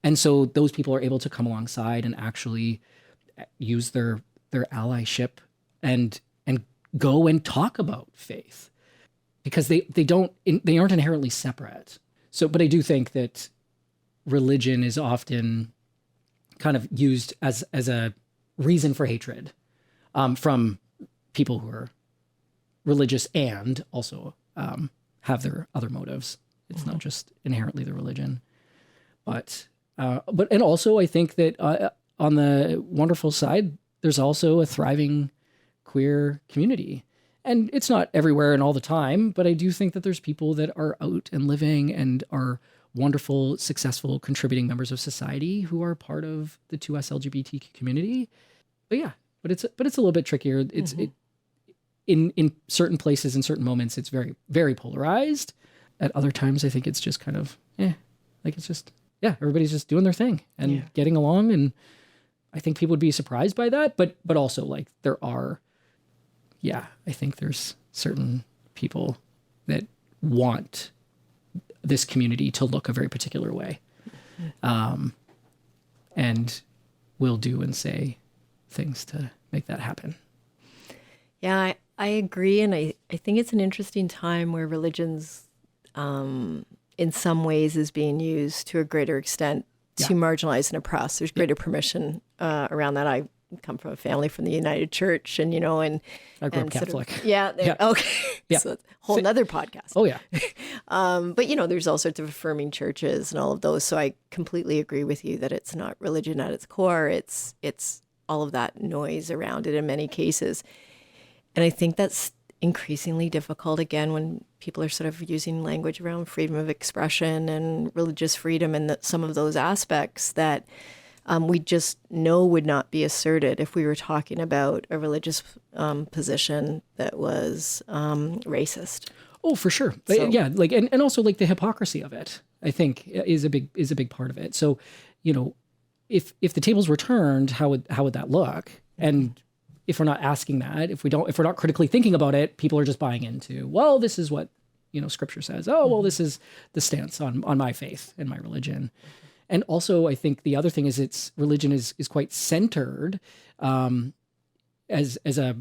And so those people are able to come alongside and actually use their allyship and go and talk about faith, because they aren't inherently separate. So, but I do think that religion is often kind of used as a reason for hatred from people who are religious and also have their other motives. It's not just inherently the religion, but and also I think that on the wonderful side, there's also a thriving queer community, and it's not everywhere and all the time, but I do think that there's people that are out and living and are wonderful, successful, contributing members of society who are part of the 2S LGBTQ community. But yeah, but it's a little bit trickier. It's in certain places, in certain moments, it's very, very polarized. At other times, I think it's just kind of, like it's just, everybody's just doing their thing and getting along. And I think people would be surprised by that, but also like there are, I think there's certain people that want this community to look a very particular way, and will do and say things to make that happen. Yeah, I agree. And I think it's an interesting time where religions, in some ways, is being used to a greater extent to marginalize and oppress. There's greater permission around that. I come from a family from the United Church, and I grew up Catholic. Okay. So it's a whole nother podcast. Oh yeah. But there's all sorts of affirming churches and all of those. So I completely agree with you that it's not religion at its core. It's all of that noise around it in many cases. And I think that's increasingly difficult, again, when people are sort of using language around freedom of expression and religious freedom, and that some of those aspects that we just know would not be asserted if we were talking about a religious position that was racist. Oh, for sure. So, like, and also like the hypocrisy of it, I think is a big part of it. So, if the tables were turned, how would that look? And if we're not asking that, if we're not critically thinking about it, people are just buying into, well, this is what, scripture says. Oh, well, this is the stance on my faith and my religion. And also I think the other thing is religion is quite centered as a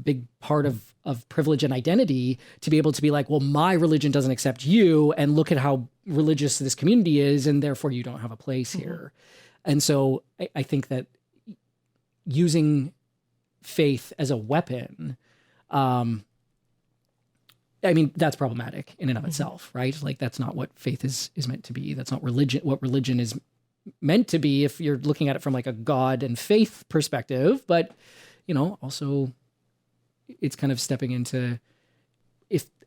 big part of privilege and identity, to be able to be like, well, my religion doesn't accept you, and look at how religious this community is, and therefore you don't have a place here. And so I think that using faith as a weapon, that's problematic in and of itself, right? Like, that's not what faith is meant to be. That's not religion. What religion is meant to be, if you're looking at it from like a God and faith perspective. But, also it's kind of stepping into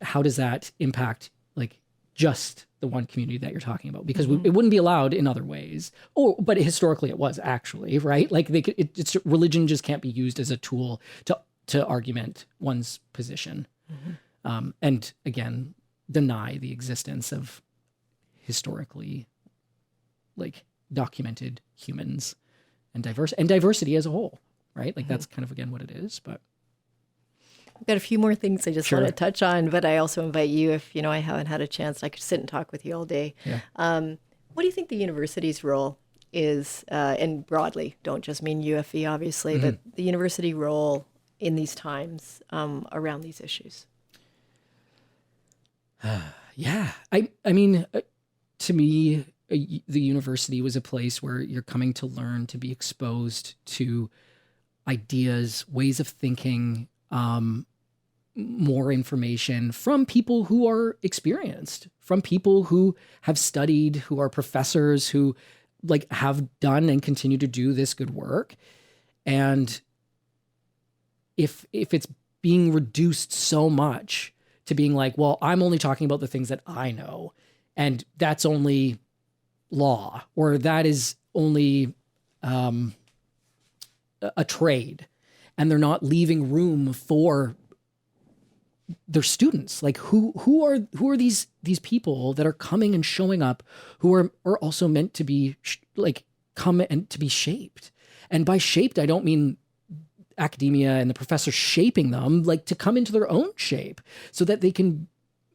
how does that impact like just the one community that you're talking about, because it wouldn't be allowed in other ways. But historically it was actually, right? Like religion just can't be used as a tool to argument one's position. And again, deny the existence of historically like documented humans and diversity as a whole, right? Like that's kind of, again, what it is. But I've got a few more things I just want to touch on, but I also invite you, if I haven't had a chance, I could sit and talk with you all day. Yeah. What do you think the university's role is, and broadly, don't just mean UFV, obviously, but the university role in these times around these issues? I mean, to me, the university was a place where you're coming to learn, to be exposed to ideas, ways of thinking, more information from people who are experienced, from people who have studied, who are professors, who like have done and continue to do this good work. And if it's being reduced so much to being like, well, I'm only talking about the things that I know, and that's only law, or that is only a trade, and they're not leaving room for their students. Like who are these people that are coming and showing up, who are also meant to be come and to be shaped. And by shaped, I don't mean academia and the professor shaping them, like to come into their own shape so that they can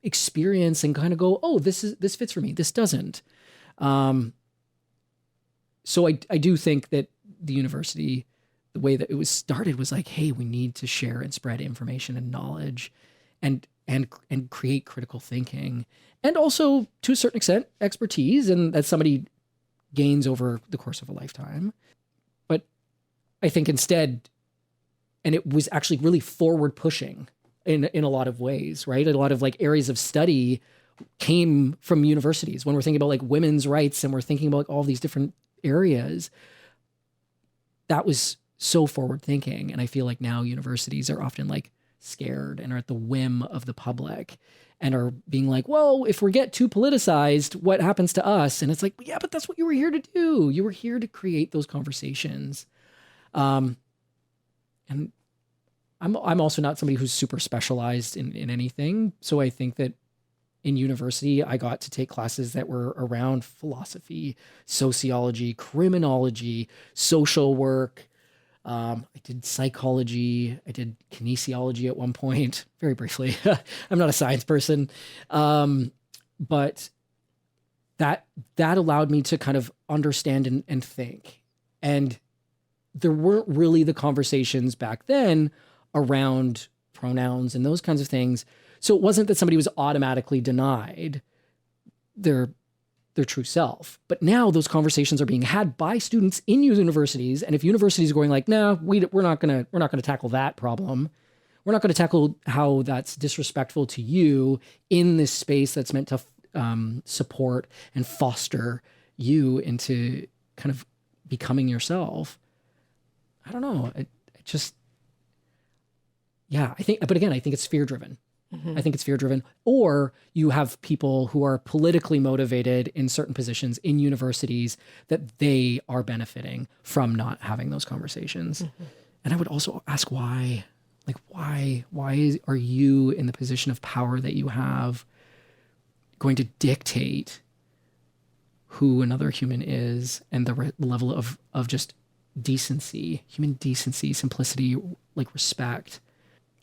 experience and kind of go, oh, this fits for me, this doesn't. So I do think that the university, the way that it was started was like, hey, we need to share and spread information and knowledge and create critical thinking, and also to a certain extent expertise, and that somebody gains over the course of a lifetime. But I think instead, and it was actually really forward pushing in a lot of ways, right? A lot of like areas of study came from universities. When we're thinking about like women's rights and we're thinking about like all these different areas, that was so forward thinking. And I feel like now universities are often like scared and are at the whim of the public and are being like, well, if we get too politicized, what happens to us? And it's like, yeah, but that's what you were here to do. You were here to create those conversations. And I'm also not somebody who's super specialized in anything. So I think that in university, I got to take classes that were around philosophy, sociology, criminology, social work. I did psychology. I did kinesiology at one point, very briefly. I'm not a science person. But that allowed me to kind of understand and think. And there weren't really the conversations back then around pronouns and those kinds of things. So it wasn't that somebody was automatically denied their true self. But now those conversations are being had by students in universities. And if universities are going like, nah, we're not going to tackle that problem. We're not going to tackle how that's disrespectful to you in this space that's meant to support and foster you into kind of becoming yourself. I don't know. I think it's fear driven. Mm-hmm. I think it's fear driven. Or you have people who are politically motivated in certain positions in universities that they are benefiting from not having those conversations. Mm-hmm. And I would also ask why. Like, why are you in the position of power that you have going to dictate who another human is and the level of just decency, human decency, simplicity, like respect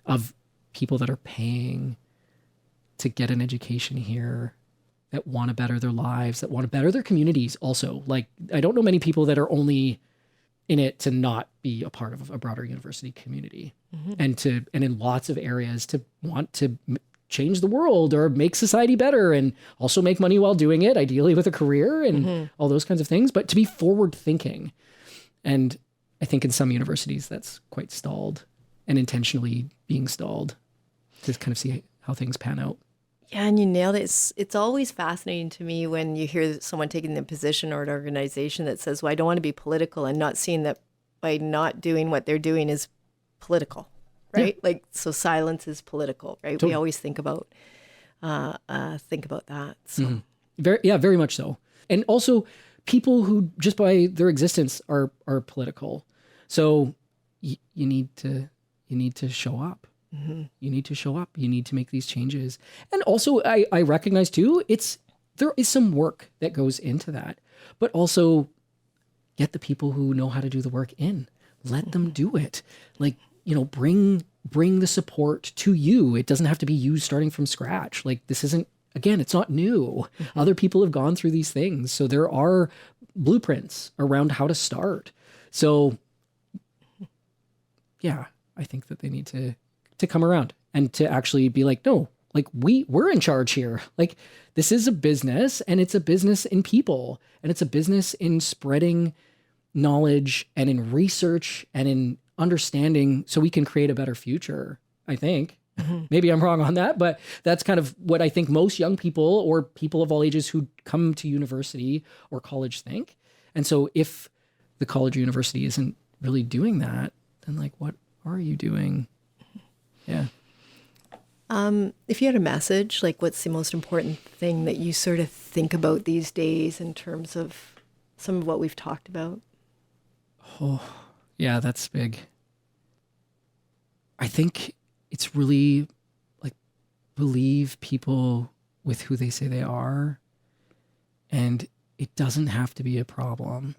of people that are paying to get an education here, that want to better their lives, that want to better their communities also. Like, I don't know many people that are only in it to not be a part of a broader university community. Mm-hmm. and in lots of areas to want to change the world or make society better and also make money while doing it, ideally with a career and mm-hmm. all those kinds of things, but to be forward thinking. And I think in some universities that's quite stalled and intentionally being stalled to kind of see how things pan out. Yeah, and you nailed it. It's always fascinating to me when you hear someone taking the position or an organization that says, well, I don't want to be political, and not seeing that by not doing what they're doing is political, right? Yeah. Like, so silence is political, right? Totally. We always think about that. So. Mm-hmm. Very much so. And also people who just by their existence are political. So you need to show up. Mm-hmm. You need to show up. You need to make these changes. And also I recognize too, there is some work that goes into that, but also get the people who know how to do the work in, let them do it. Like, bring the support to you. It doesn't have to be you starting from scratch. Like, this isn't, again, it's not new. Mm-hmm. Other people have gone through these things. So there are blueprints around how to start. So yeah, I think that they need to come around and to actually be like, no, Like we're in charge here. Like this is a business, and it's a business in people, and it's a business in spreading knowledge and in research and in understanding so we can create a better future, I think. Maybe I'm wrong on that, but that's kind of what I think most young people or people of all ages who come to university or college think. And so if the college or university isn't really doing that, then like, what are you doing? Yeah. If you had a message, like what's the most important thing that you sort of think about these days in terms of some of what we've talked about? Oh, yeah, that's big. I think it's really like believe people with who they say they are, and it doesn't have to be a problem.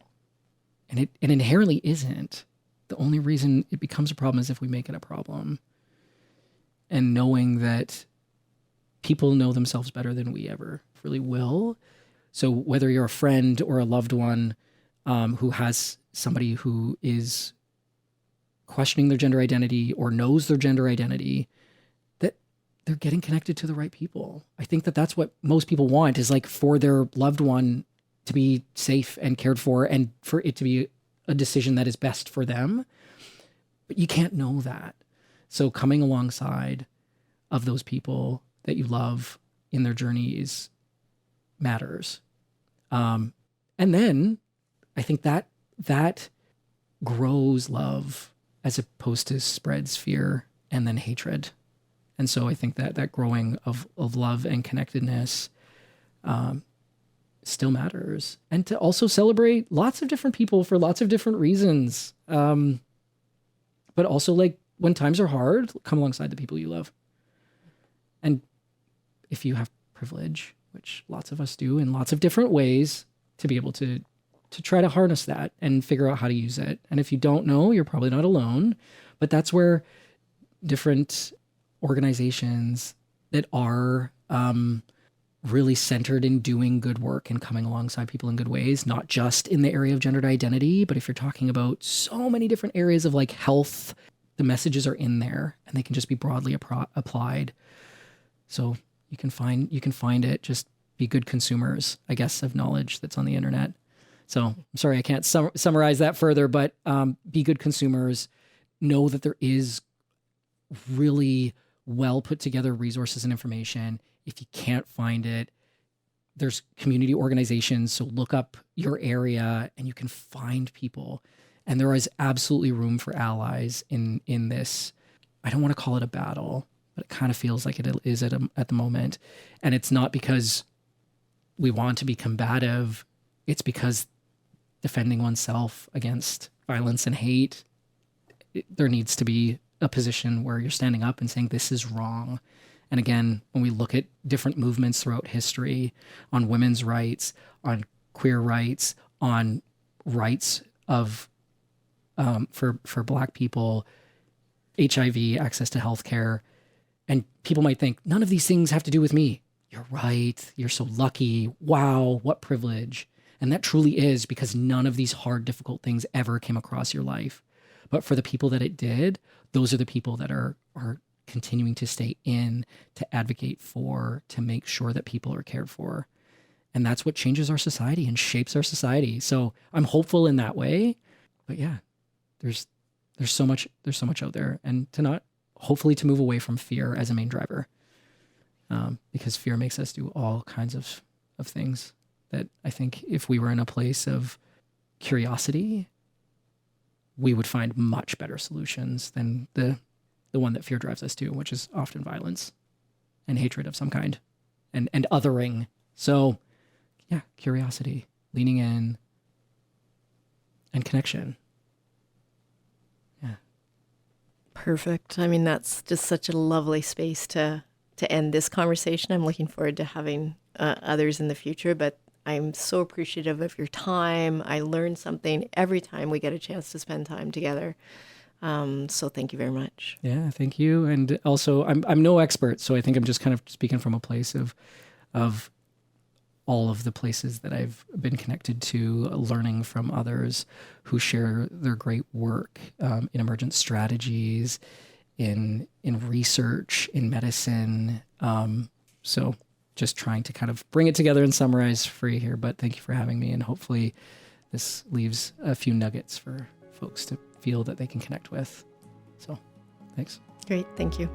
And it inherently isn't. The only reason it becomes a problem is if we make it a problem. And knowing that people know themselves better than we ever really will. So whether you're a friend or a loved one who has somebody who is questioning their gender identity or knows their gender identity, that they're getting connected to the right people. I think that that's what most people want, is like for their loved one to be safe and cared for, and for it to be a decision that is best for them. But you can't know that. So coming alongside of those people that you love in their journeys matters. And then I think that grows love as opposed to spreads fear and then hatred. And so I think that growing of love and connectedness still matters. And to also celebrate lots of different people for lots of different reasons. But also, like, when times are hard, come alongside the people you love. And if you have privilege, which lots of us do in lots of different ways, to be able to try to harness that and figure out how to use it. And if you don't know, you're probably not alone. But that's where different organizations that are really centered in doing good work and coming alongside people in good ways, not just in the area of gendered identity, but if you're talking about so many different areas of like health, the messages are in there and they can just be broadly applied. So you can find it. Just be good consumers, I guess, of knowledge that's on the internet. So I'm sorry, I can't summarize that further, but be good consumers. Know that there is really well put together resources and information. If you can't find it, there's community organizations. So look up your area and you can find people. And there is absolutely room for allies in this. I don't want to call it a battle, but it kind of feels like it is at the moment. And it's not because we want to be combative. It's because defending oneself against violence and hate, there needs to be a position where you're standing up and saying this is wrong. And again, when we look at different movements throughout history on women's rights, on queer rights, on rights of for Black people, HIV, access to healthcare, and people might think none of these things have to do with me. You're right. You're so lucky. Wow, what privilege. And that truly is, because none of these hard, difficult things ever came across your life. But for the people that it did, those are the people that are continuing to stay in, to advocate for, to make sure that people are cared for. And that's what changes our society and shapes our society. So I'm hopeful in that way. But yeah, there's so much out there, and hopefully to move away from fear as a main driver, because fear makes us do all kinds of things that I think if we were in a place of curiosity, we would find much better solutions than the one that fear drives us to, which is often violence and hatred of some kind and othering. So yeah, curiosity, leaning in, and connection. Yeah. Perfect. I mean, that's just such a lovely space to end this conversation. I'm looking forward to having others in the future, but I'm so appreciative of your time. I learn something every time we get a chance to spend time together. So thank you very much. Yeah, thank you. And also, I'm no expert, so I think I'm just kind of speaking from a place of all of the places that I've been connected to, learning from others who share their great work in emergent strategies, in research, in medicine, So just trying to kind of bring it together and summarize for you here, but thank you for having me. And hopefully this leaves a few nuggets for folks to feel that they can connect with. So thanks. Great. Thank you.